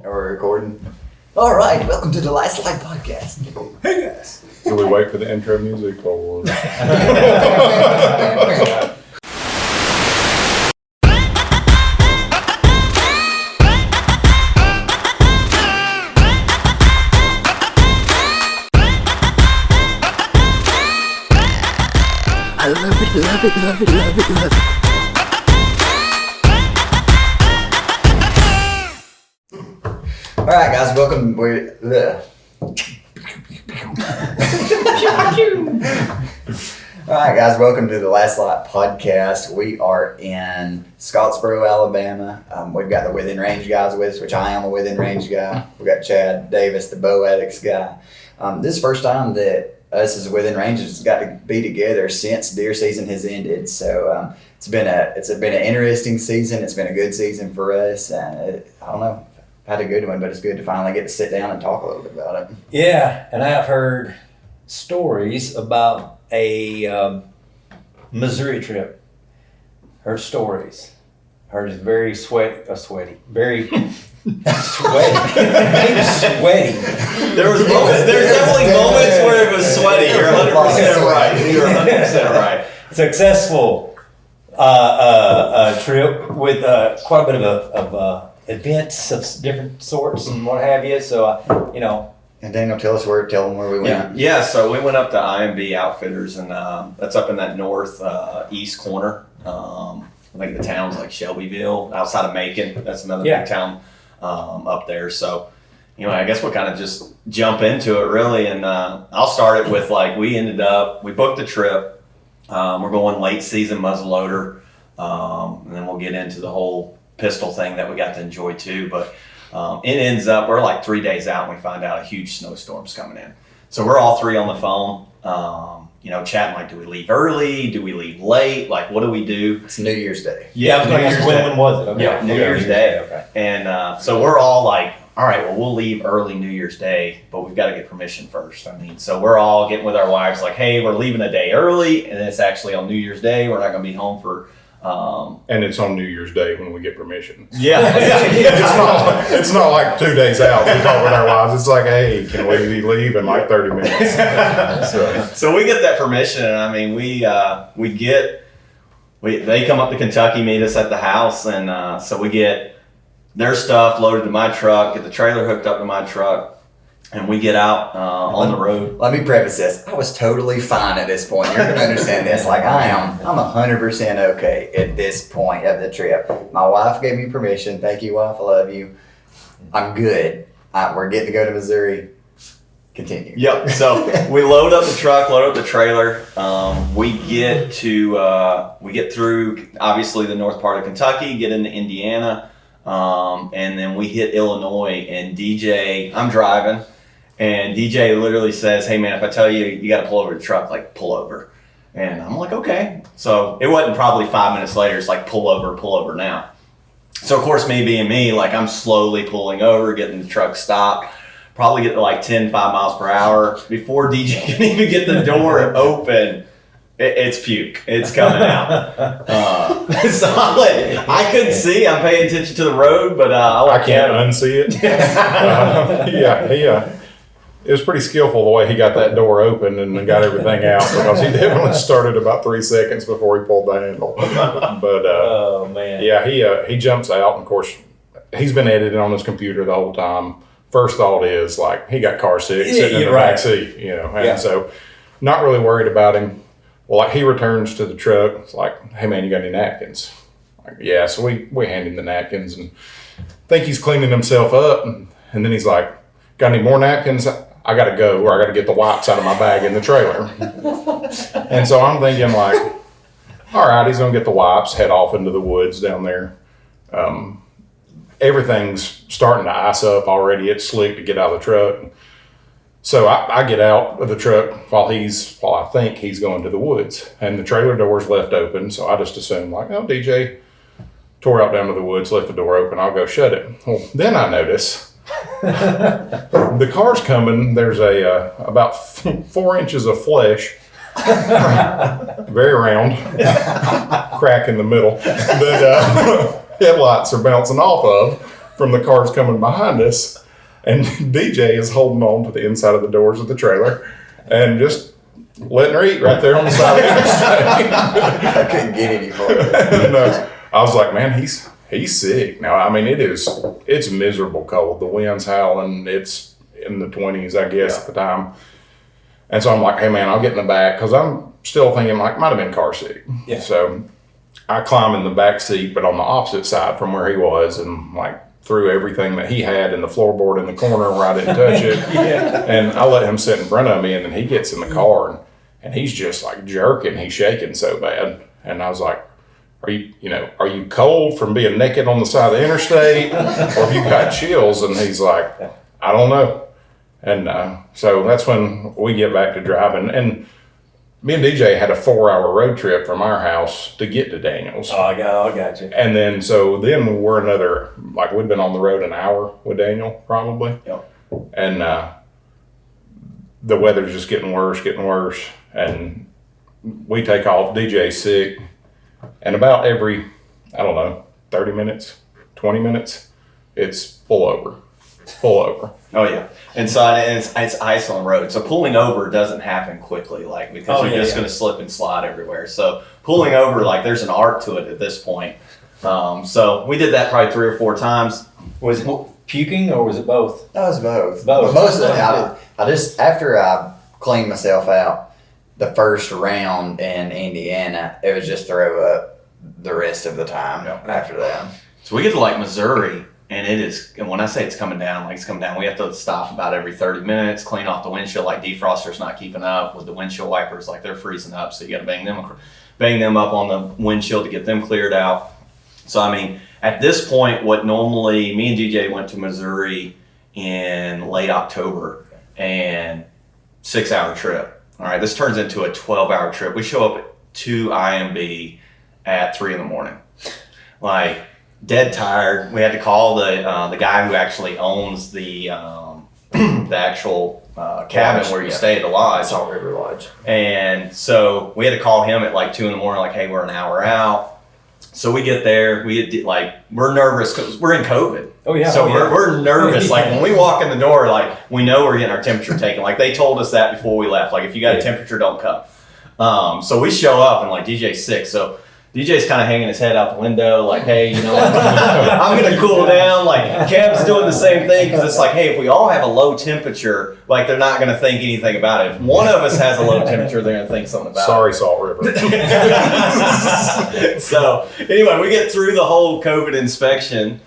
Are we recording? All right, welcome to the LASTLIGHT podcast. Hey guys. Do we wait for the intro music or? All I love it, love it, love it, love it, love it. right, guys, welcome. All right, guys, welcome to the LASTLIGHT podcast. We are in Scottsboro, Alabama. We've got the Within Range guys with us, which I am a Within Range guy. We've got Chad Davis, the BOWADX guy. This is the first time that us as Within Range has got to be together since deer season has ended. So it's been an interesting season. It's been a good season for us, and I don't know. Had a good one, but it's good to finally get to sit down and talk a little bit about it. Yeah, and I've heard stories about a Missouri trip. Heard stories. Heard it's very sweaty, very sweaty. There's definitely moments where it was sweaty. You're 100% right. You're 100% right. Successful trip with quite a bit of events of different sorts and what have you. So, And Daniel, tell them where we went. Yeah, so we went up to IMB Outfitters, and that's up in that north east corner. I think the town's like Shelbyville, outside of Macon. That's another big town up there. So, I guess we'll kind of just jump into it really. And I'll start it with we booked the trip. We're going late season muzzleloader, and then we'll get into the whole pistol thing that we got to enjoy too. But it ends up, we're like 3 days out and we find out a huge snowstorm's coming in. So we're all three on the phone, chatting do we leave early? Do we leave late? What do we do? It's New Year's Day. Yeah, when was it? Okay. Yeah, New Year's Day. Okay. And so we're all all right, well, we'll leave early New Year's Day, but we've got to get permission first. So we're all getting with our wives hey, we're leaving a day early, and it's actually on New Year's Day. We're not going to be home for... and it's on New Year's Day when we get permission. Yeah. It's not like 2 days out. We talk with our wives. It's hey, can we leave in 30 minutes? So we get that permission, and they come up to Kentucky, meet us at the house, and so we get their stuff loaded to my truck, get the trailer hooked up to my truck, and we get out on the road. Let me preface this. I was totally fine at this point. You're going to understand this. I'm 100% okay at this point of the trip. My wife gave me permission. Thank you, wife. I love you. I'm good. We're getting to go to Missouri. Continue. Yep. So we load up the truck, load up the trailer. We get through obviously the north part of Kentucky, get into Indiana, and then we hit Illinois. And I'm driving. And DJ literally says, hey man, if I tell you, you got to pull over the truck, pull over. And I'm okay. So it wasn't probably 5 minutes later. It's pull over now. So of course, me being me, I'm slowly pulling over, getting the truck stopped, probably get to 5 miles per hour. Before DJ can even get the door open, it's puke. It's coming out. Solid. I couldn't see. I'm paying attention to the road, but I can't unsee it. It was pretty skillful the way he got that door open and got everything out, because he definitely started about 3 seconds before he pulled the handle. But oh man, yeah, he jumps out, and of course he's been editing on his computer the whole time. First thought is he got car sick sitting in the back seat, and so not really worried about him. Well, he returns to the truck. It's hey man, you got any napkins? Yeah, so we hand him the napkins and think he's cleaning himself up, and then he's got any more napkins? I got to go, or I got to get the wipes out of my bag in the trailer. And so I'm thinking all right, he's going to get the wipes, head off into the woods down there. Everything's starting to ice up already. It's slick to get out of the truck. So I get out of the truck while I think he's going to the woods, and the trailer door's left open. So I just assume DJ tore out down to the woods, left the door open. I'll go shut it. Well, then I notice the car's coming. There's about 4 inches of flesh, very round, crack in the middle that headlights are bouncing off of from the cars coming behind us. And DJ is holding on to the inside of the doors of the trailer and just letting her eat right there on the side of the interstate. I couldn't get any farther. And, I was like, man, he's sick. Now, I mean, it's miserable cold. The wind's howling. It's in the 20s, I guess, at the time. And so I'm like, hey, man, I'll get in the back because I'm still thinking like, might have been car sick. Yeah. So I climb in the back seat, but on the opposite side from where he was, and like threw everything that he had in the floorboard in the corner where I didn't touch it. Yeah. And I let him sit in front of me, and then he gets in the car and he's just like jerking. He's shaking so bad. And I was like, are you cold from being naked on the side of the interstate, or have you got chills? And he's like, I don't know. And so that's when we get back to driving. And me and DJ had a 4-hour road trip from our house to get to Daniels. Oh, I got you. And then we're we'd been on the road an hour with Daniel probably. Yep. And the weather's just getting worse. And we take off. DJ's sick. And about every, 30 minutes, 20 minutes, it's pull over. Oh yeah, and so it's ice on the road. So pulling over doesn't happen quickly, like because you're just going to slip and slide everywhere. So pulling over, like there's an art to it at this point. So we did that probably 3 or 4 times. Was it puking or was it both? That was both. Both. But most of it, I just, after I cleaned myself out, the first round in Indiana, it was just throw up the rest of the time after that. So we get to like Missouri, and when I say it's coming down, like it's coming down, we have to stop about every 30 minutes, clean off the windshield, like defroster's not keeping up with the windshield wipers, like they're freezing up, so you got to bang them up on the windshield to get them cleared out. So I mean, at this point, what normally me and DJ went to Missouri in late October, and 6-hour trip. All right, this turns into a 12-hour trip. We show up to IMB at 3 a.m, like dead tired. We had to call the guy who actually owns the actual cabin where you stay at the lodge. Salt River Lodge. And so we had to call him at like 2 a.m, like, hey, we're an hour out. So we get there, we're nervous because we're in COVID. Oh yeah. So we're nervous. Like when we walk in the door, like we know we're getting our temperature taken. Like they told us that before we left. Like if you got a temperature, don't come. So we show up and like DJ's sick. So DJ's kind of hanging his head out the window, like, hey, I'm going to cool down. Like, Kev's doing the same thing because it's like, hey, if we all have a low temperature, like, they're not going to think anything about it. If one of us has a low temperature, they're going to think something about Sorry, Salt River. it. So, anyway, we get through the whole COVID inspection.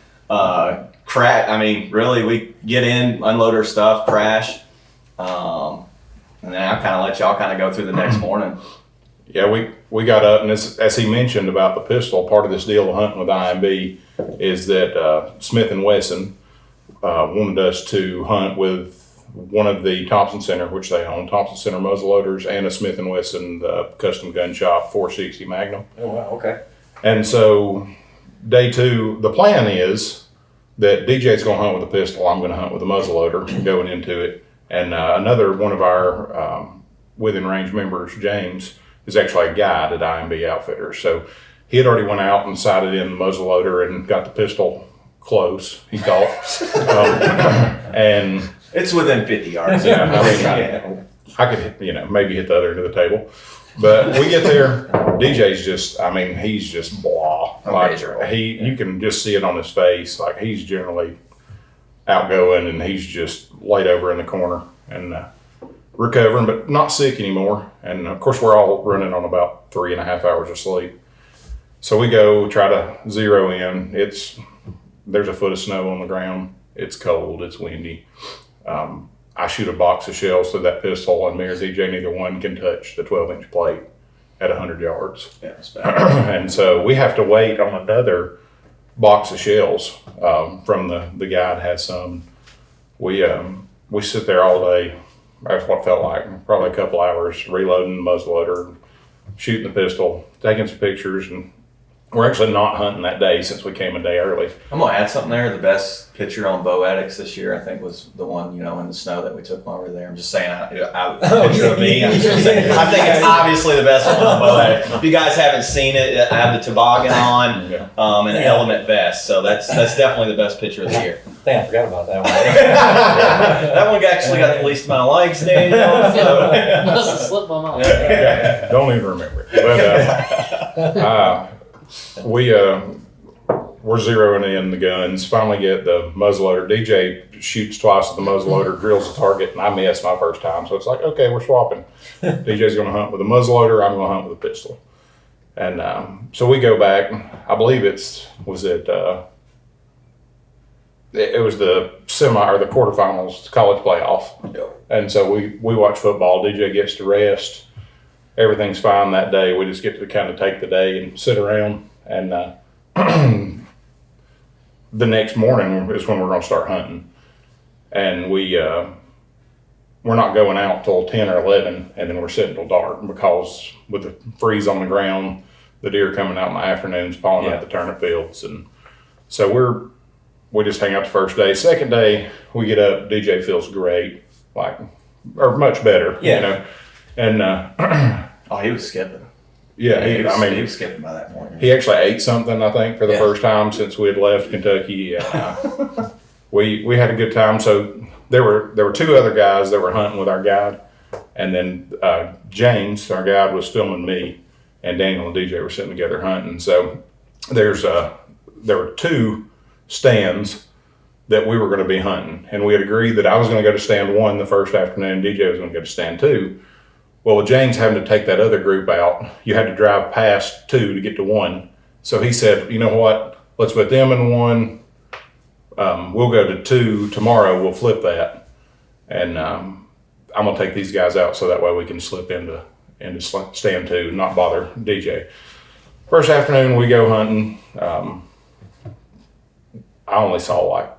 Really, we get in, unload our stuff, crash. And then I kind of let y'all kind of go through the next morning. Yeah, we got up, and as he mentioned about the pistol, part of this deal of hunting with IMB is that Smith & Wesson wanted us to hunt with one of the Thompson Center, which they own, Thompson Center muzzleloaders, and a Smith & Wesson custom gun shop 460 Magnum. Oh wow, okay. And so day 2, the plan is that DJ's going to hunt with a pistol, I'm going to hunt with a muzzleloader going into it. And another one of our within range members, James, is actually a guide at IMB Outfitters. So he had already went out and sighted in the muzzleloader and got the pistol close, he thought. And it's within 50 yards. Yeah, I could, maybe hit the other end of the table. But we get there, DJ's just, he's just blah. Like, you can just see it on his face. Like, he's generally outgoing, and he's just laid over in the corner and recovering, but not sick anymore. And of course, we're all running on about 3.5 hours of sleep. So we go try to zero in. There's a foot of snow on the ground. It's cold. It's windy. I shoot a box of shells through that pistol, and me or DJ, neither one can touch the 12-inch plate at 100 yards. Yeah, it's bad. And so we have to wait on another box of shells from the guy that has some. We sit there all day. That's what it felt like, probably a couple hours, reloading the muzzleloader, shooting the pistol, taking some pictures, and we're actually not hunting that day since we came a day early. I'm gonna add something there. The best picture on BOWADX this year, I think, was the one in the snow that we took while we were there. I'm just saying, picture of me. I think it's obviously the best one on BOWADX. If you guys haven't seen it, I have the toboggan on and an element vest. So that's definitely the best picture of the year. Dang, I forgot about that one. That one actually got the least amount of likes, Daniel. So. Must have slipped my mind. Yeah, don't even remember it. But we're zeroing in the guns. Finally get the muzzleloader. DJ shoots twice at the muzzleloader, drills the target, and I missed my first time. So it's like, okay, we're swapping. DJ's going to hunt with a muzzleloader. I'm going to hunt with a pistol. And so we go back. I believe it was the semi or the quarterfinals college playoff. Yep. And so we watch football. DJ gets to rest. Everything's fine that day. We just get to kind of take the day and sit around. And the next morning is when we're going to start hunting. And we're not going out till 10 or 11, and then we're sitting till dark because with the freeze on the ground, the deer coming out in the afternoons, pawing out the turnip fields. And so we just hang out the first day. Second day, we get up, DJ feels great, or much better, And Oh, he was skipping. Yeah, he was skipping by that point. He actually ate something, I think, for the first time since we had left Kentucky. We had a good time. So there were two other guys that were hunting with our guide, and then James, our guide, was filming me, and Daniel and DJ were sitting together hunting. So there were two stands that we were going to be hunting, and we had agreed that I was going to go to stand 1 the first afternoon, DJ was going to go to stand 2. Well, with James having to take that other group out, you had to drive past 2 to get to 1. So he said, you know what, let's put them in 1. We'll go to 2 tomorrow. We'll flip that. And I'm going to take these guys out so that way we can slip into stand 2 and not bother DJ. First afternoon, we go hunting. I only saw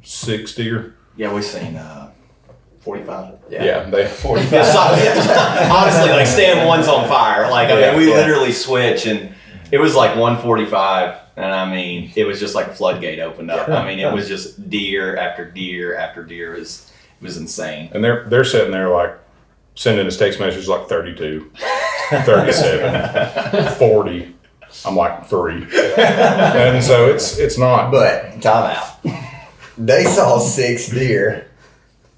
6 deer. Yeah, we seen 45. Yeah, they 45. Honestly, stand 1's on fire. We literally switch, and it was 1:45, and it was just like a floodgate opened up. It was just deer after deer after deer. It was insane. And they're sitting there sending us text messages 32, 37, 40. I'm 3. And so it's not. But time out. They saw 6 deer,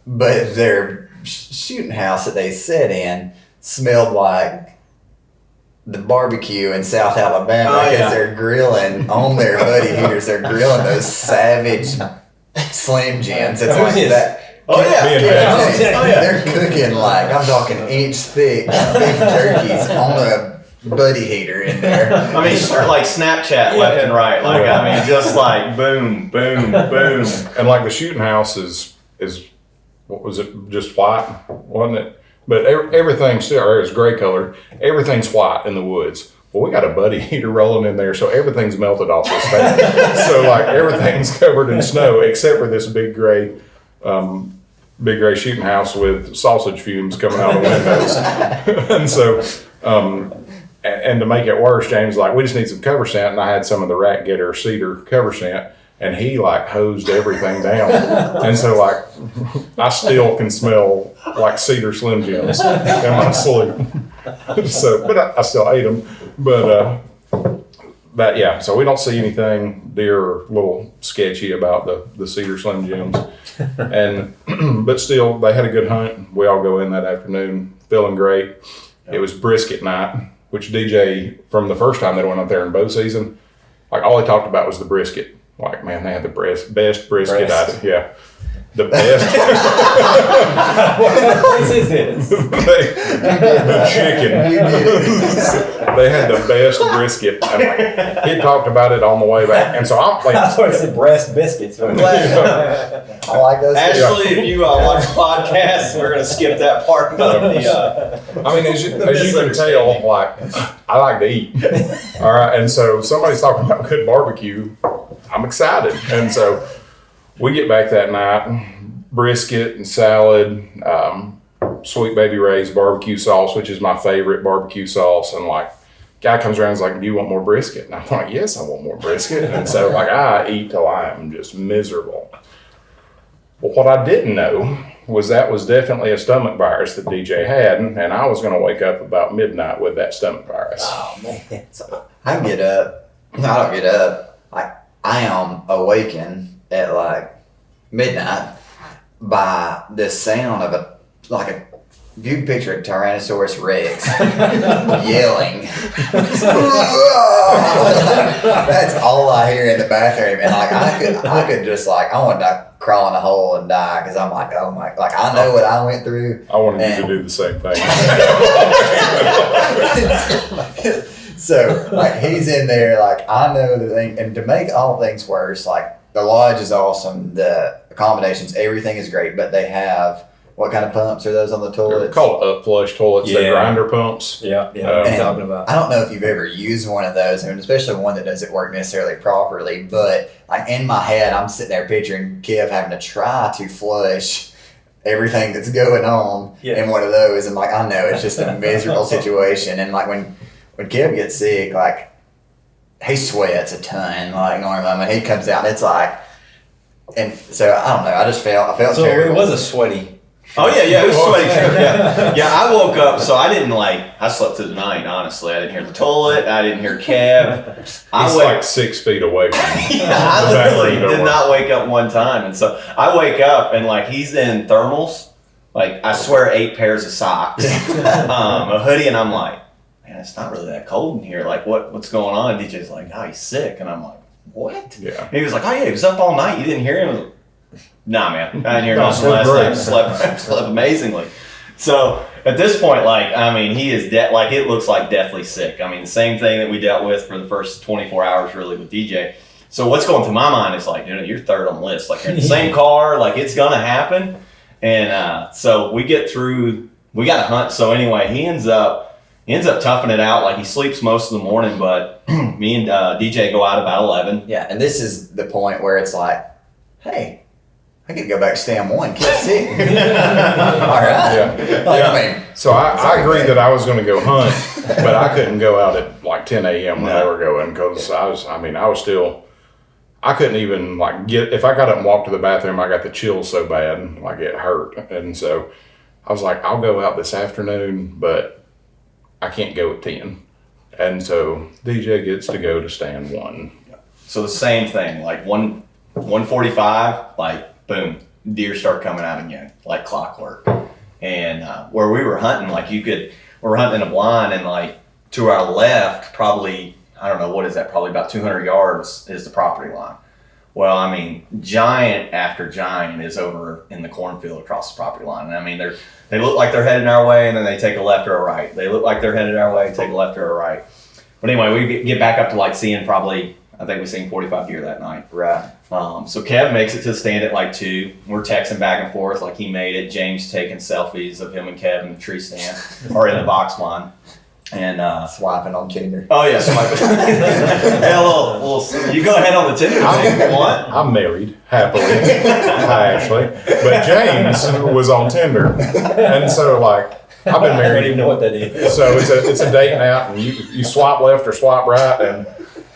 but their shooting house that they sat in smelled like the barbecue in South Alabama because they're grilling on their buddy heaters. They're grilling those savage Slim Jims. It's like that. Oh yeah. They're cooking I'm talking inch thick beef jerkies on a buddy heater in there. Snapchat left and right. Just boom, boom, boom. And the shooting house is what was it? Just white, wasn't it? But everything's still, or it's gray color. Everything's white in the woods. Well, we got a buddy heater rolling in there, so everything's melted off this thing. So everything's covered in snow except for this big gray shooting house with sausage fumes coming out of the windows. And so, and to make it worse, James was we just need some cover scent, and I had some of the Rat Getter cedar cover scent. And he hosed everything down. And so I still can smell cedar Slim Jims in my sleep. So, but I still ate them. But so we don't see anything deer or a little sketchy about the cedar Slim Jims. And but still, they had a good hunt. We all go in that afternoon feeling great. It was brisket night, which DJ, from the first time they went out there in bow season, all he talked about was the brisket. Man, they had the best brisket. The best. What place is this? The chicken. They had the best brisket. And he talked about it on the way back. And so I'm I thought it said breast biscuits. I like those. Actually, if you watch the podcast, we're going to skip that part of the. As you can tell, I like to eat. All right. And so somebody's talking about good barbecue. I'm excited. And so we get back that night, brisket and salad, Sweet Baby Ray's barbecue sauce, which is my favorite barbecue sauce. And guy comes around and is like, do you want more brisket? And I'm like, yes, I want more brisket. And so like I eat till I am just miserable. Well, what I didn't know was that was definitely a stomach virus that DJ had, and I was going to wake up about midnight with that stomach virus. Oh man. So I get up. No, I don't get up. Like I am awakened at like midnight by the sound of if you picture a Tyrannosaurus Rex yelling. That's all I hear in the bathroom, and like I could just like I wanted to crawl in a hole and die because I'm like, oh my, like I know what I went through. I wanted you to do the same thing. So like he's in there, like I know the thing, and to make all things worse, like the lodge is awesome, the accommodations, everything is great, but they have. What kind of pumps are those on the They're toilets? called upflush toilets. They're Yeah. grinder pumps. Yeah, what I'm talking about. I don't know if you've ever used one of those, and especially one that doesn't work necessarily properly, but like in my head, I'm sitting there picturing Kev having to try to flush everything that's going on in one of those. And like, I know it's just a miserable situation. And like when Kev gets sick, like he sweats a ton, like normally. I mean, he comes out, it's like, and so I don't know, I felt So terrible. it was a sweaty. Oh yeah, it was sweaty trip. Yeah. I woke up, so I didn't I slept through the night. Honestly, I didn't hear the toilet. I didn't hear Kev. He's like 6 feet away from me. I literally did not wake up one time, and so I wake up and like he's in thermals. Like I swear, 8 pairs of socks, a hoodie, and I'm like, man, it's not really that cold in here. Like what's going on? And DJ's like, oh, he's sick, and I'm like, what? Yeah. And he was like, oh yeah, he was up all night. You didn't hear him? I was like, nah, man, I didn't hear No, nothing last great. night. Slept amazingly. So at this point, like, I mean, he is like it looks like deathly sick. I mean, the same thing that we dealt with for the first 24 hours, really, with DJ. So what's going through my mind is like, dude, you're third on the list. Like you're in the same car. Like it's gonna happen. And so we get through. We got to hunt. So anyway, he ends up toughing it out. Like he sleeps most of the morning, but me and DJ go out about 11. Yeah, and this is the point where it's like, hey, I could go back to stand one, keep sick. All right. Yeah. Like, Yeah. I mean, So I agreed that I was going to go hunt, but I couldn't go out at like 10 a.m. when they were going because I couldn't even like if I got up and walked to the bathroom, I got the chills so bad, like it hurt. And so I was like, I'll go out this afternoon, but I can't go at 10. And so DJ gets to go to stand one. So the same thing, like 1:45, like boom, deer start coming out again, like clockwork. And where we were hunting, like we were hunting in a blind, and like to our left, probably, I don't know, what is that? Probably about 200 yards is the property line. Well, I mean, giant after giant is over in the cornfield across the property line. And I mean, they look like they're heading our way, and then they take a left or a right. They look like they're headed our way, take a left or a right. But anyway, we get back up to like seeing probably, I think we seen 45 deer that night. right. So Kev makes it to the stand at like 2. We're texting back and forth like he made it. James taking selfies of him and Kev in the tree stand or in the box blind. And Swiping on Tinder. oh yeah, hey, a little. You go ahead on the Tinder thing if you want. I'm married happily. Hi, Ashley. But James was on Tinder. And so like, I've been I don't married. even know what that is. So it's a date night, and you swipe left or swipe right, and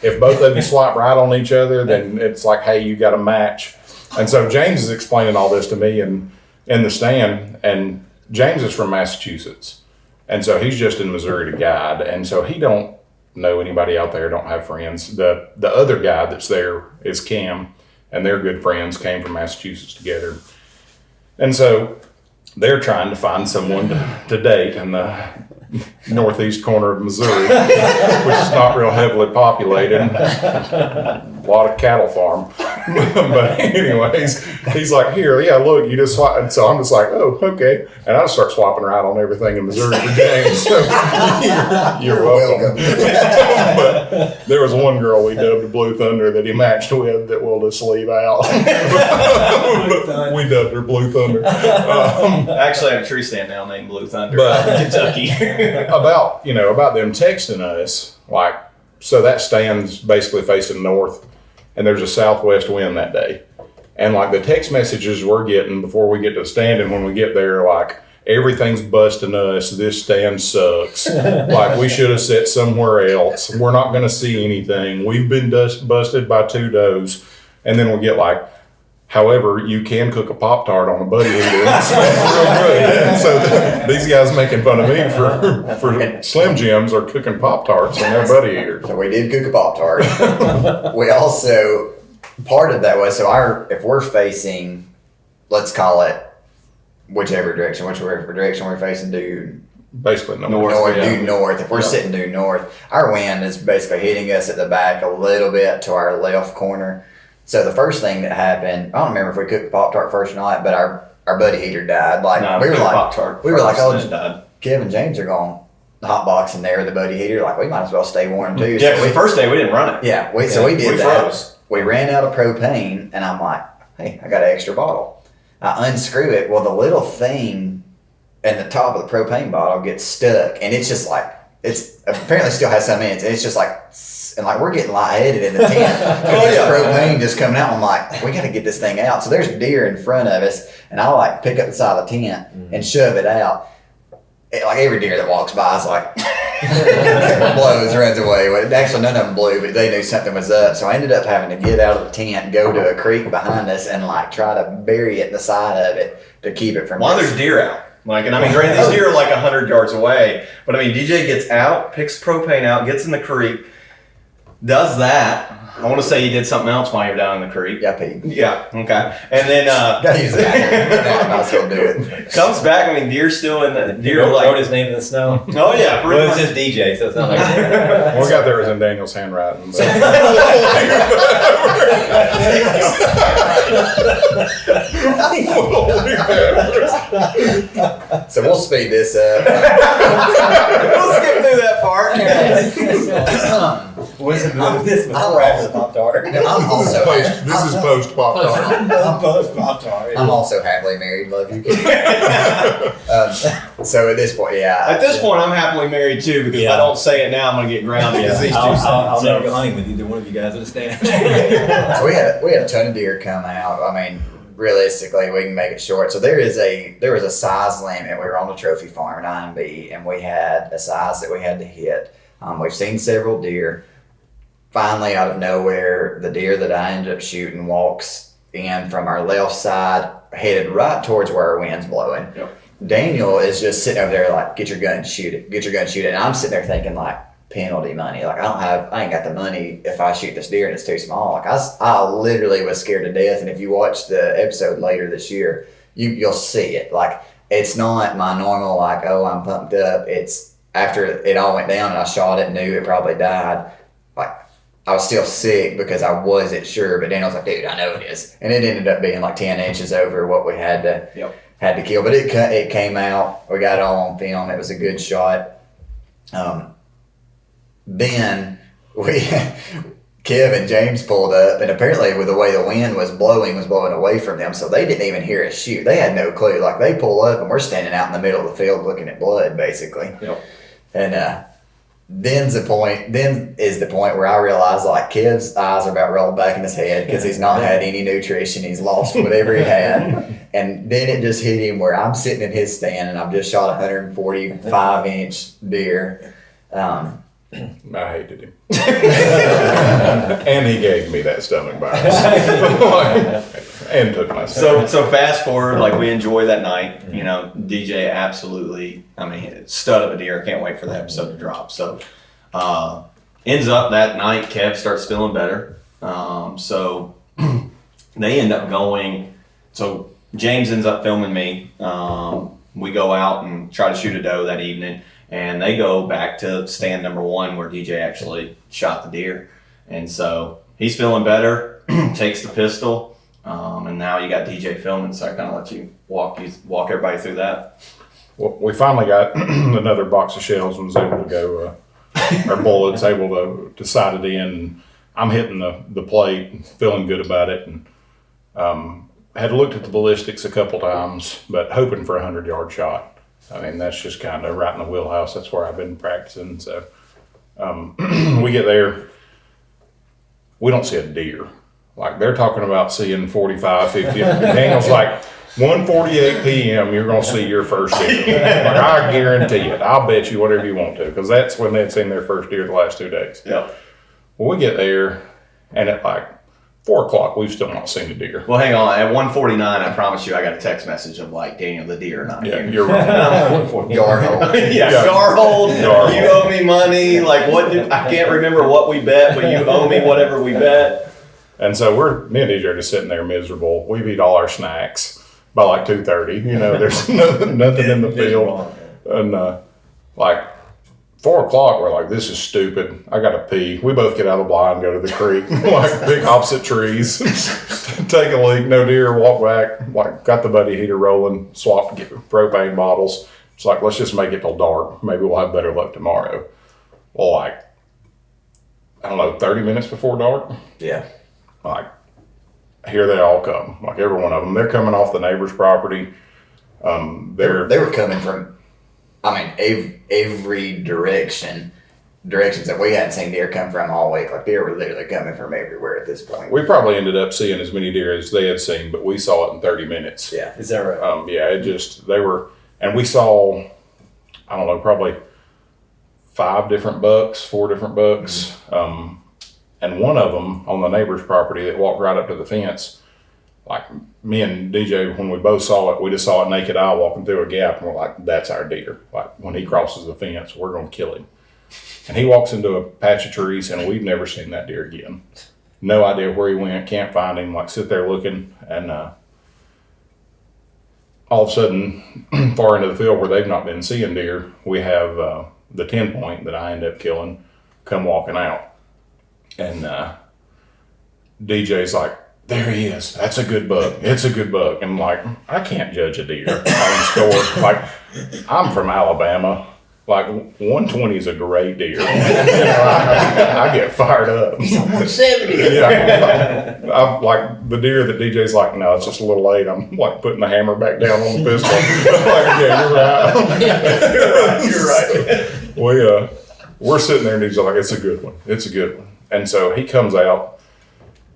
if both of you swipe right on each other, then it's like, hey, you got a match. And so James is explaining all this to me in the stand, and James is from Massachusetts, and so he's just in Missouri to guide, and so he don't know anybody out there, don't have friends. The other guy that's there is Cam, and they're good friends, came from Massachusetts together, and so they're trying to find someone to date in the northeast corner of Missouri, which is not real heavily populated. A lot of cattle farm. But anyways, he's like, here, yeah, look, you just swipe. And so I'm just like, oh, okay. And I just start swapping right on everything in Missouri for James. So you're welcome. But there was one girl we dubbed Blue Thunder that he matched with that we'll just leave out. We dubbed her Blue Thunder. I actually have a tree stand now named Blue Thunder, But- Kentucky. about them texting us, like, so that stand's basically facing north, and there's a southwest wind that day, and like the text messages we're getting before we get to the stand, and when we get there, like everything's busting us. This stand sucks. Like, we should have sat somewhere else. We're not going to see anything. We've been busted by 2 does. And then we'll get like, however, you can cook a Pop-Tart on a buddy heater. It smells real good. So these guys making fun of me for Slim Jims are cooking Pop-Tarts on their buddy heater. So we did cook a Pop-Tart. We also, part of that was, if we're facing, let's call it whichever direction we're facing due Basically north. If we're sitting due north, our wind is basically hitting us at the back a little bit to our left corner. So the first thing that happened, I don't remember if we cooked Pop-Tart first night, but our buddy heater died. Like, No, we were like, Pop-Tart oh, Kevin James are going hot boxing there, the buddy heater. Like, we might as well stay warm too. Yeah, because the first day we didn't run it. Yeah, so we did that. Froze. We ran out of propane, and I'm like, hey, I got an extra bottle. I unscrew it. Well, the little thing in the top of the propane bottle gets stuck, and it's just like, it's apparently still has some in it. It's just like, and like, we're getting lightheaded in the tent because this propane just coming out. I'm like, we got to get this thing out. So there's deer in front of us, and I like pick up the side of the tent and shove it out. Like, every deer that walks by is like, blows, runs away. Well, actually, none of them blew, but they knew something was up. So I ended up having to get out of the tent, go to a creek behind us, and like try to bury it in the side of it to keep it from. Well, there's deer out. Like, and I mean, granted, these deer are like 100 yards away, but I mean, DJ gets out, picks propane out, gets in the creek, does that. I want to say you did something else while you're down in the creek. Yeah, Pete. Yeah, okay. And then, Gotta use that. Might as well do it. comes back, I mean, deer's still in the, deer Wrote like, his name in the snow. oh yeah, Well, it's just DJ, so it's not like What we got there was in Daniel's handwriting. But. So we'll speed this up. we'll skip through that part. this before after the Pop-Tart. I'm also This is post Pop-Tart. I'm post Pop-Tart. I'm also happily married. Love you. So at this point, yeah. At this point, I'm happily married too, because if I don't say it now, I'm going to get grounded because these two I'll sons. never go hunting with either one of you guys at a stand. So we had a ton of deer come out. I mean, realistically, we can make it short. So there was a size limit. We were on the trophy farm in IMB, and we had a size that we had to hit. We've seen several deer. Finally, out of nowhere, the deer that I ended up shooting walks in from our left side, headed right towards where our wind's blowing. Yep. Daniel is just sitting over there like, get your gun, shoot it. Get your gun, shoot it. And I'm sitting there thinking like, penalty money. Like, I ain't got the money if I shoot this deer and it's too small. Like, I literally was scared to death. And if you watch the episode later this year, you'll see it. Like, it's not my normal, like, oh, I'm pumped up. It's after it all went down and I shot it and knew it probably died. Like, I was still sick because I wasn't sure, but Daniel's like, dude, I know it is. And it ended up being like 10 inches over what we had to kill. But it came out. We got it all on film. It was a good shot. Then Kev and James pulled up, and apparently with the way the wind was blowing away from them, so they didn't even hear us shoot. They had no clue. Like, they pull up, and we're standing out in the middle of the field looking at blood, basically. Yep. And then is the point where I realized, like, Kev's eyes are about rolled back in his head because he's not had any nutrition. He's lost whatever he had. And then it just hit him where I'm sitting in his stand, and I've just shot a 145-inch deer. I hated him. And he gave me that stomach virus. And took my stomach. So fast forward, like, we enjoy that night. You know, DJ absolutely, I mean, stud of a deer. Can't wait for the episode to drop. So ends up that night, Kev starts feeling better. So they end up going, so James ends up filming me. We go out and try to shoot a doe that evening. And they go back to stand number 1 where DJ actually shot the deer. And so he's feeling better, takes the pistol, and now you got DJ filming, so I kind of let you walk everybody through that. Well, we finally got another box of shells and was able to go, our bullets able to sight it in. I'm hitting the plate, feeling good about it, and had looked at the ballistics a couple times, but hoping for a 100-yard shot. I mean, that's just kind of right in the wheelhouse. That's where I've been practicing. So we get there, we don't see a deer. Like, they're talking about seeing 45, 50. Daniel's like, 1:48 p.m. You're gonna see your first deer. Like, I guarantee it. I'll bet you whatever you want to, because that's when they'd seen their first deer the last 2 days. Yep. Well, we get there, and at like 4 o'clock, we've still not seen a deer. Well, hang on. At 1:49, I promise you, I got a text message of like, Daniel, the deer are not Yeah, here. you're right. Garhold. Yeah, Yeah. Garhold, Garhold. you owe me money. Like, I can't remember what we bet, but you owe me whatever we bet. And so me and DJ are just sitting there miserable. We've eat all our snacks by like 2:30. You know, there's nothing in the field. And like 4 o'clock, we're like, this is stupid. I gotta pee. We both get out of the blind, go to the creek, like pick opposite trees, take a leak, no deer, walk back, like got the buddy heater rolling, swap, get propane bottles. It's like, let's just make it till dark. Maybe we'll have better luck tomorrow. Well, like, I don't know, 30 minutes before dark, Yeah. like, here they all come. Like, every one of them. They're coming off the neighbor's property. They were coming from, I mean, every directions that we hadn't seen deer come from all week. Like, deer were literally coming from everywhere at this point. We probably ended up seeing as many deer as they had seen, but we saw it in 30 minutes. Yeah. Is that right? Yeah, and we saw, I don't know, probably 4 different bucks. And one of them on the neighbor's property that walked right up to the fence, like me and DJ, when we both saw it, we just saw it naked eye walking through a gap, and we're like, that's our deer. Like, when he crosses the fence, we're going to kill him. And he walks into a patch of trees, and we've never seen that deer again. No idea where he went, can't find him, like sit there looking, and all of a sudden, far into the field where they've not been seeing deer, we have the 10-point that I end up killing come walking out. And DJ's like, there he is. That's a good buck. It's a good buck. And I'm like, I can't judge a deer on score. Like, I'm from Alabama. Like, 120 is a great deer. You know, I get fired up. He's on 170. Yeah. I'm like, the deer that DJ's like, no, it's just a little late. I'm like putting the hammer back down on the pistol. Like, yeah, you're right. You're right. We're sitting there and DJ's like, it's a good one. It's a good one. And so he comes out.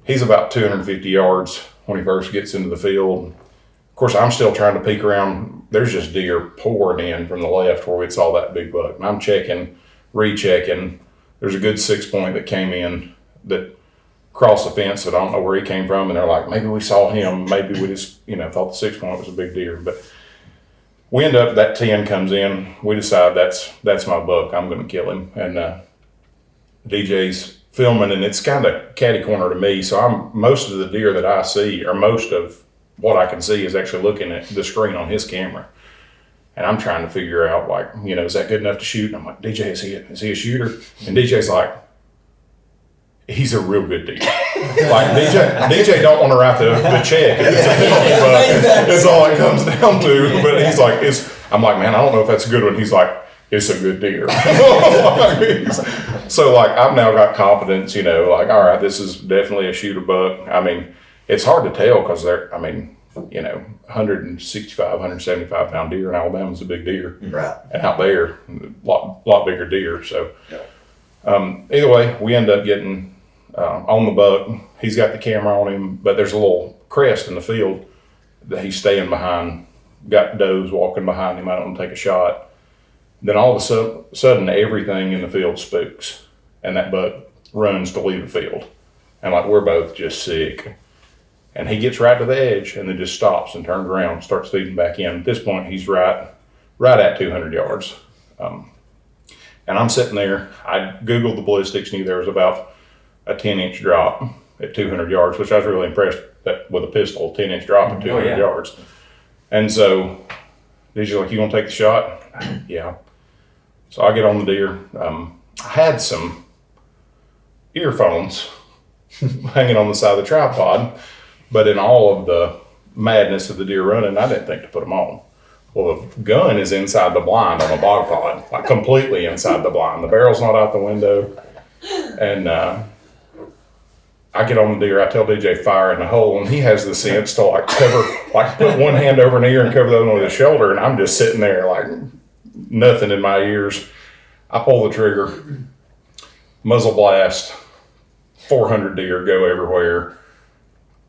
He's about 250 yards when he first gets into the field. Of course, I'm still trying to peek around. There's just deer pouring in from the left where we saw that big buck. And I'm checking, rechecking. There's a good 6-point that came in that crossed the fence that I don't know where he came from. And they're like, maybe we saw him. Maybe we just, thought the 6-point was a big deer. But we end up, that 10 comes in. We decide that's my buck. I'm going to kill him. And DJ's filming, and it's kind of catty corner to me. So most of the deer that I see, or most of what I can see, is actually looking at the screen on his camera. And I'm trying to figure out, like, is that good enough to shoot? And I'm like, DJ, is he a shooter? And DJ's like, he's a real good deer. Like, DJ don't want to write the check. It's a penalty, but it's all it comes down to. But he's like, I'm like, man, I don't know if that's a good one. He's like, it's a good deer. So, like, I've now got confidence, like, all right, this is definitely a shooter buck. I mean, it's hard to tell because 165, 175 pound deer in Alabama is a big deer. Right. And out there, a lot bigger deer. So, either way, we end up getting on the buck. He's got the camera on him, but there's a little crest in the field that he's staying behind. Got does walking behind him. I don't want to take a shot. Then all of a sudden, everything in the field spooks, and that buck runs to leave the field. And like, we're both just sick. And he gets right to the edge and then just stops and turns around and starts feeding back in. At this point, he's right at 200 yards. And I'm sitting there. I Googled the ballistics, knew there was about a 10-inch drop at 200 yards, which I was really impressed that with a pistol, 10-inch drop at 200 yards. And so, DJ's like, you want to take the shot? Yeah. So I get on the deer. I had some earphones hanging on the side of the tripod, but in all of the madness of the deer running, I didn't think to put them on. Well, the gun is inside the blind on the bog pod, like completely inside the blind. The barrel's not out the window. And I get on the deer, I tell DJ fire in the hole, and he has the sense to put one hand over an ear and cover the other one with his shoulder, and I'm just sitting there like nothing in my ears. I pull the trigger, muzzle blast, 400 deer go everywhere.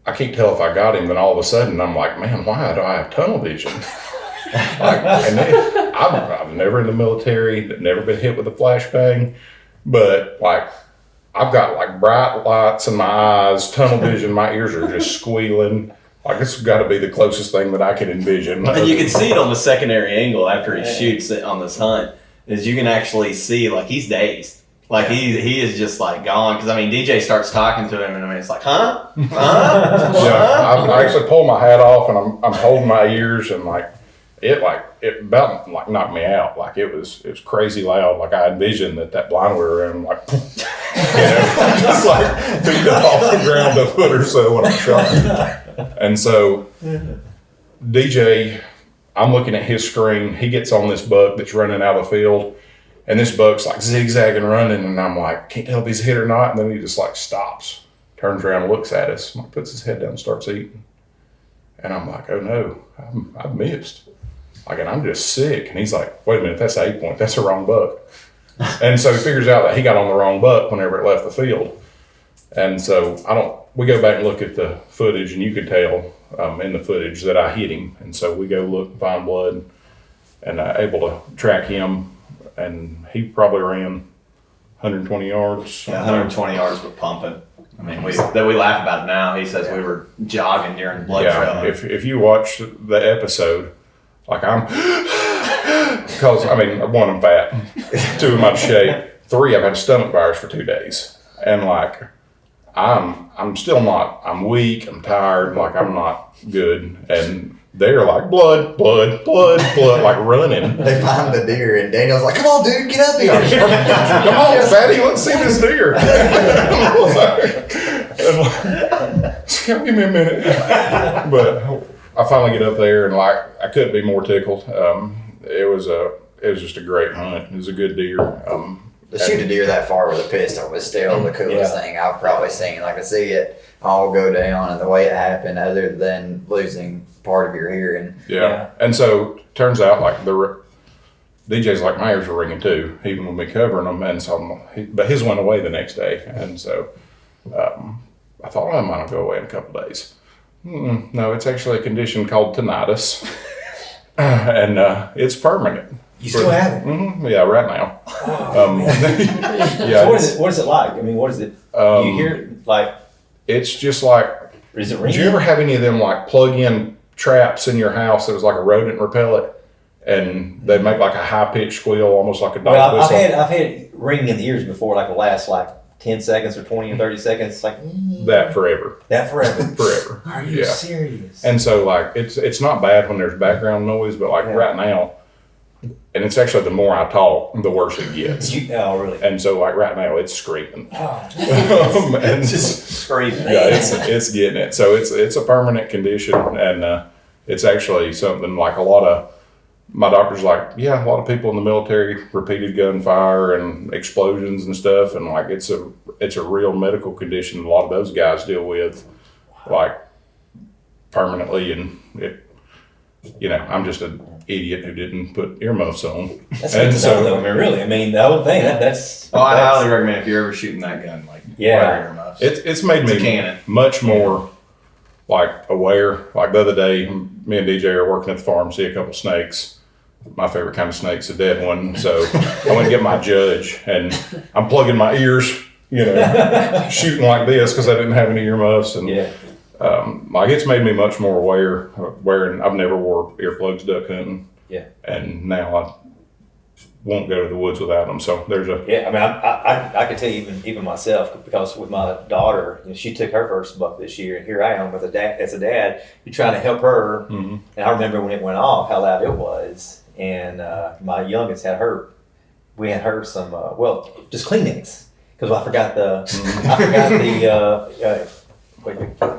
I can't tell if I got him. Then all of a sudden, I'm like, man, why do I have tunnel vision? I've never in the military, never been hit with a flashbang, but like I've got like bright lights in my eyes, tunnel vision, my ears are just squealing. Like it's got to be the closest thing that I can envision. And you can see it on the secondary angle after he shoots it on this hunt, is you can actually see like he's dazed. Like he is just like gone, because I mean DJ starts talking to him and I mean it's like huh? I actually pull my hat off and I'm holding my ears and like it about like knocked me out. Like it was crazy loud. Like I envisioned that blind we were in, like just like beat up off the ground a foot or so when I shot. And so DJ, I'm looking at his screen. He gets on this buck that's running out of the field, and this buck's like zigzagging running, and I'm like, can't tell if he's hit or not. And then he just like stops, turns around, and looks at us, like, puts his head down, and starts eating. And I'm like, oh no, I've missed. Like, and I'm just sick. And he's like, wait a minute, that's 8 point. That's the wrong buck. And so he figures out that he got on the wrong buck whenever it left the field. And so we go back and look at the footage, and you could tell in the footage that I hit him. And so we go look and find blood, and able to track him. And he probably ran 120 yards. Yeah, 120 yards with pumping. I mean, we laugh about it now. He says we were jogging during the blood trail. If you watch the episode, like I'm, because I mean, one, I'm fat, two, I'm out of shape, three, I've had a stomach virus for 2 days, and like I'm still not. I'm weak. I'm tired. Like I'm not good, and they're like blood, like running. They find the deer, and Daniel's like, "Come on, dude, get up here! Come on, fatty, let's see this deer." Come give me a minute. But I finally get up there, and like I couldn't be more tickled. It was just a great hunt. It was a good deer. To shoot a deer that far with a pistol was still the coolest thing I've probably seen. Like to see it all go down and the way it happened, other than losing part of your hearing. Yeah. And so turns out like the DJ's like my ears were ringing too, even with me covering them. And so but his went away the next day. And so I thought, well, I might go away in a couple of days. No, it's actually a condition called tinnitus, and it's permanent. You still have it? Mm-hmm, yeah, right now. Yeah. So what is it like? I mean, what is it? You hear like? It's just like. Is it Did ringing? you ever have any of them like plug-in traps in your house that was like a rodent repellent, and they make like a high-pitched squeal, almost like a dog Well, whistle? I've had it ringing in the ears before, like the last like 10 seconds or 20 or 30 seconds. It's like That forever. that forever. Forever. Are you serious? And so like it's not bad when there's background noise, but like right now, and it's actually the more I talk, the worse it gets. Oh, really? And so like right now it's screaming. Oh, and Just screaming. yeah, it's getting it. So it's a permanent condition, and it's actually something like a lot of my doctor's like, yeah, a lot of people in the military, repeated gunfire and explosions and stuff, and like it's a real medical condition. A lot of those guys deal with like permanently, and it. You know, I'm just an idiot who didn't put earmuffs on. that's good to know, though. I mean, really. I mean, the whole thing. That's. Oh, I highly recommend if you're ever shooting that gun, like wear earmuffs. It's made me cannon. much more like aware. Like the other day, me and DJ are working at the farm, see a couple snakes. My favorite kind of snake's a dead one. So I went to get my judge, and I'm plugging my ears, you know, shooting like this because I didn't have any earmuffs. And like it's made me much more aware. I've never wore earplugs duck hunting. Yeah. And now I won't go to the woods without them. So there's a Yeah, I mean, I could tell you even myself, because with my daughter, you know, she took her first buck this year, and here I am with as a dad, you're trying to help her. Mm-hmm. And I remember when it went off, how loud it was, and my youngest we had her some just Kleenex, because I forgot the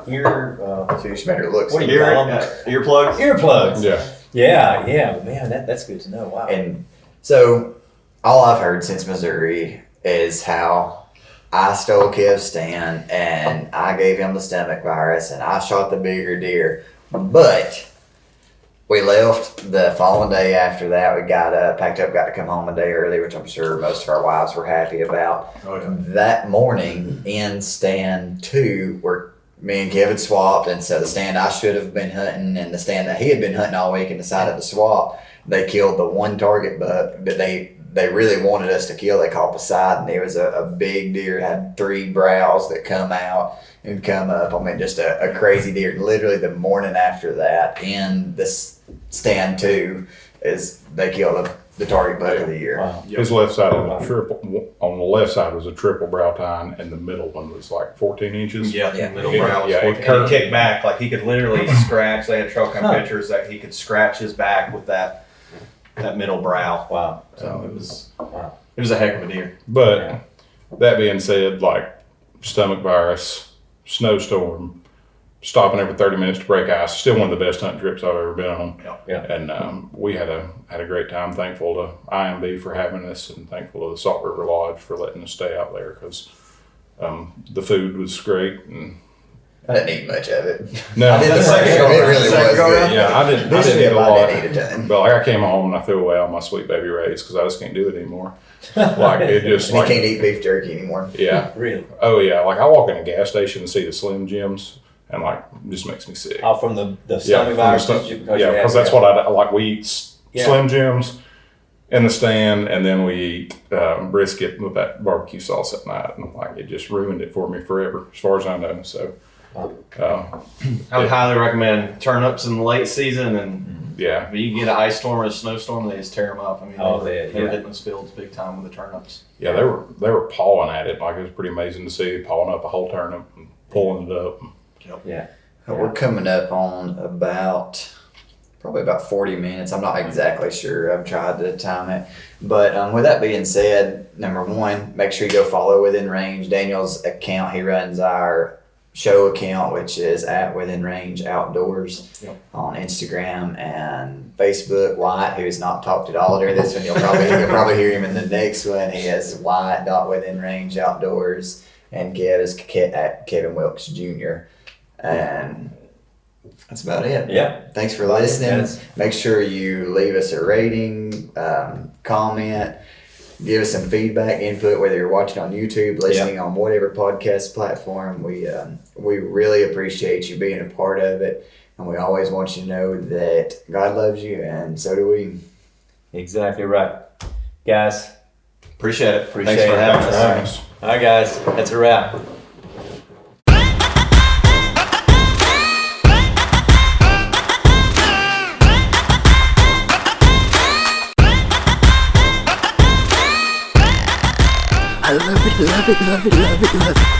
ear. So you just better look. What do you call them? Earplugs? Earplugs. yeah. Yeah, but man, that's good to know. Wow. And so all I've heard since Missouri is how I stole Kev's stand and I gave him the stomach virus and I shot the bigger deer. But we left the following day after that. We got packed up, got to come home a day early, which I'm sure most of our wives were happy about. Oh, yeah. That morning in stand 2, me and Kevin swapped, and so the stand I should have been hunting and the stand that he had been hunting all week and decided to swap, they killed the one target buck that they really wanted us to kill. They called Poseidon. There was a big deer, had 3 brows that come out and come up. I mean, just a crazy deer. Literally the morning after that, in this stand 2, is they killed the target buck of the year. Wow. His left side was a triple. On the left side was a triple brow tine, and the middle one was like 14 inches. Yeah, Yeah. middle Yeah, brow. yeah, it And he curved. kicked back, like he could literally scratch. They had trail cam Huh. pictures that he could scratch his back with that middle brow. Wow. So it was a heck of a deer. But that being said, like stomach virus, snowstorm, stopping every 30 minutes to break ice, still one of the best hunting trips I've ever been on. Yeah. And we had a great time. Thankful to IMB for having us, and thankful to the Salt River Lodge for letting us stay out there, because the food was great. And I didn't eat much of it. no, I did the second go it around. really Second was go good. around. Yeah, I didn't This eat trip a I lot. didn't eat a ton. But like I came home and I threw away all my Sweet Baby Rays because I just can't do it anymore. Like it just And he like can't eat beef jerky anymore. yeah. Really? Oh yeah, like I walk in a gas station and see the Slim Jims, and like it just makes me sick. Oh, from the Yeah, stomach from the virus? because that's what I like. We eat Slim Jims in the stand, and then we eat brisket with that barbecue sauce at night, and like it just ruined it for me forever, as far as I know. So, I would highly recommend turnips in the late season, and yeah, if you get an ice storm or a snowstorm, they just tear them up. I mean, Oh, they yeah. were hitting those fields big time with the turnips. yeah, they were pawing at it. Like it was pretty amazing to see pawing up a whole turnip and pulling it up. Yeah. We're coming up on probably about 40 minutes. I'm not exactly sure. I've tried to time it. But with that being said, number one, make sure you go follow Within Range. Daniel's account, he runs our show account, which is at Within Range Outdoors on Instagram and Facebook. Wyatt, who has not talked at all during this one, you'll probably hear him in the next one. He has Wyatt.WithinRange Outdoors, and Kev is at Kevin Wilkes Jr. And that's about it. Yeah. Thanks for listening. Yes. Make sure you leave us a rating, comment, give us some feedback, input, whether you're watching on YouTube, listening on whatever podcast platform. We really appreciate you being a part of it. And we always want you to know that God loves you, and so do we. Exactly right. Guys, Appreciate it. Appreciate Thanks for it. having us. Thanks. all right, guys, that's a wrap. I love it, love it, love it, love it, love it.